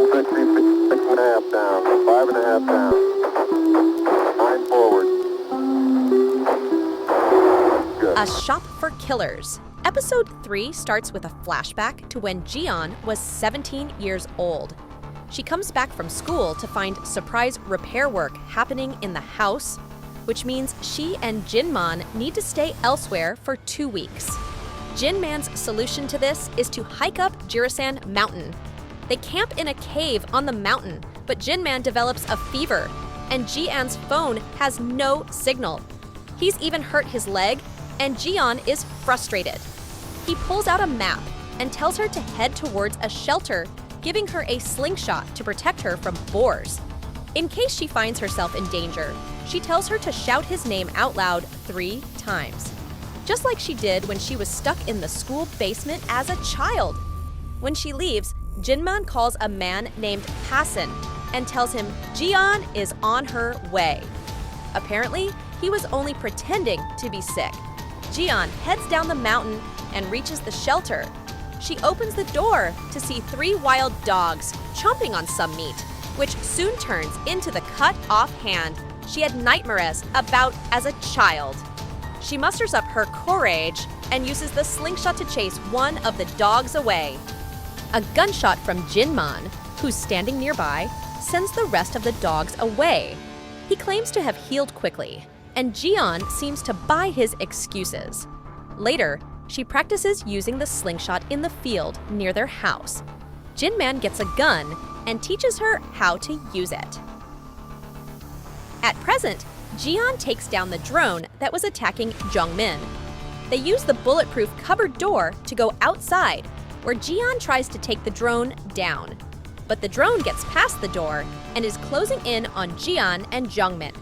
6.5 down, 5.5 down, 9 forward. Good. A Shop for Killers. Episode 3 starts with a flashback to when Jian was 17 years old. She comes back from school to find surprise repair work happening in the house, which means she and Jinman need to stay elsewhere for 2 weeks. Jinman's solution to this is to hike up Jirisan Mountain. They camp in a cave on the mountain, but Jinman develops a fever, and Jian's phone has no signal. He's even hurt his leg, and Jian is frustrated. He pulls out a map and tells her to head towards a shelter, giving her a slingshot to protect her from boars. In case she finds herself in danger, she tells her to shout his name out loud 3 times, just like she did when she was stuck in the school basement as a child. When she leaves, Jinman calls a man named Hassan and tells him Jian is on her way. Apparently, he was only pretending to be sick. Jian heads down the mountain and reaches the shelter. She opens the door to see 3 wild dogs chomping on some meat, which soon turns into the cut-off hand she had nightmares about as a child. She musters up her courage and uses the slingshot to chase one of the dogs away. A gunshot from Jinman, who's standing nearby, sends the rest of the dogs away. He claims to have healed quickly, and Jian seems to buy his excuses. Later, she practices using the slingshot in the field near their house. Jinman gets a gun and teaches her how to use it. At present, Jian takes down the drone that was attacking Jungmin. They use the bulletproof cupboard door to go outside, where Jian tries to take the drone down. But the drone gets past the door and is closing in on Jian and Jungmin.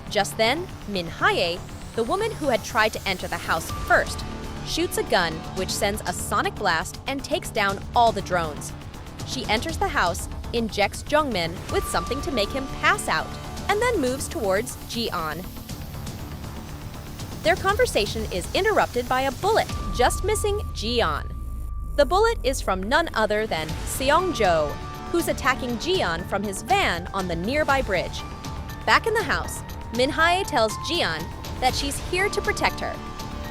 Just then, Minhai, the woman who had tried to enter the house first, shoots a gun which sends a sonic blast and takes down all the drones. She enters the house, injects Jungmin with something to make him pass out, and then moves towards Jian. Their conversation is interrupted by a bullet just missing Jian. The bullet is from none other than Seongjo, who's attacking Jian from his van on the nearby bridge. Back in the house, Minhai tells Jian that she's here to protect her.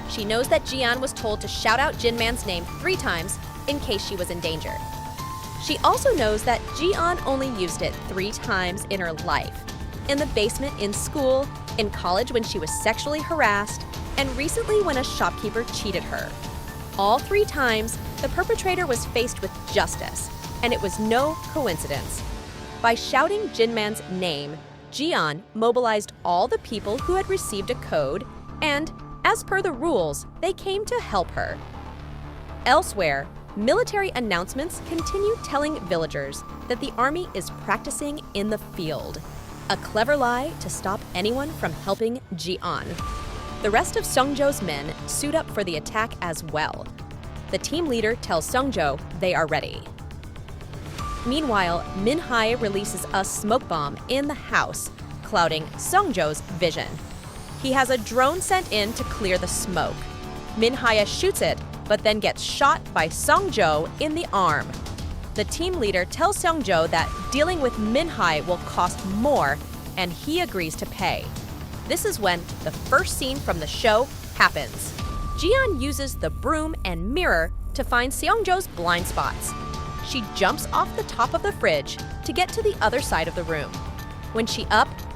She knows that Jian was told to shout out Jinman's name 3 times in case she was in danger. She also knows that Jian only used it 3 times in her life: in the basement in school, in college when she was sexually harassed, and recently when a shopkeeper cheated her. All 3 times, the perpetrator was faced with justice, and it was no coincidence. By shouting Jinman's name, Jian mobilized all the people who had received a code, and, as per the rules, they came to help her. Elsewhere, military announcements continue telling villagers that the army is practicing in the field. A clever lie to stop anyone from helping Jian. The rest of Seongjo's men suit up for the attack as well. The team leader tells Seongjo they are ready. Meanwhile, Minhai releases a smoke bomb in the house, clouding Seongjo's vision. He has a drone sent in to clear the smoke. Minhai shoots it, but then gets shot by Seongjo in the arm. The team leader tells Seongjo that dealing with Minhai will cost more, and he agrees to pay. This is when the first scene from the show happens. Jian uses the broom and mirror to find Seongjo's blind spots. She jumps off the top of the fridge to get to the other side of the room. When she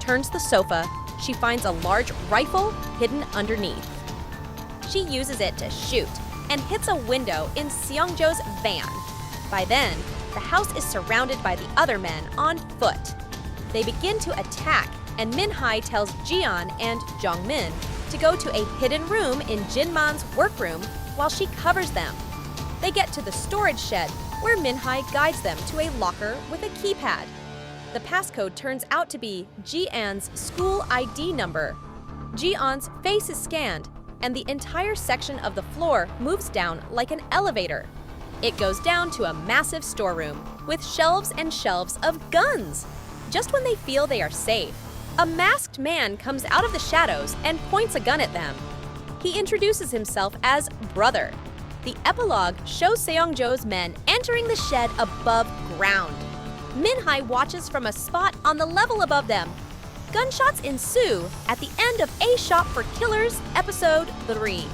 turns the sofa, she finds a large rifle hidden underneath. She uses it to shoot and hits a window in Seongjo's van. By then, the house is surrounded by the other men on foot. They begin to attack, and Minhai tells Jian and Jungmin to go to a hidden room in Jinman's workroom while she covers them. They get to the storage shed, where Minhai guides them to a locker with a keypad. The passcode turns out to be Jian's school ID number. Jian's face is scanned, and the entire section of the floor moves down like an elevator. It goes down to a massive storeroom with shelves and shelves of guns. Just when they feel they are safe, a masked man comes out of the shadows and points a gun at them. He introduces himself as Brother. The epilogue shows Seongjo's men entering the shed above ground. Minhai watches from a spot on the level above them. Gunshots ensue at the end of A Shop for Killers, Episode 3.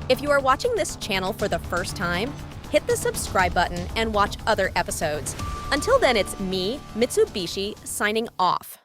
If you are watching this channel for the first time, hit the subscribe button and watch other episodes. Until then, it's me, Mitsubishi, signing off.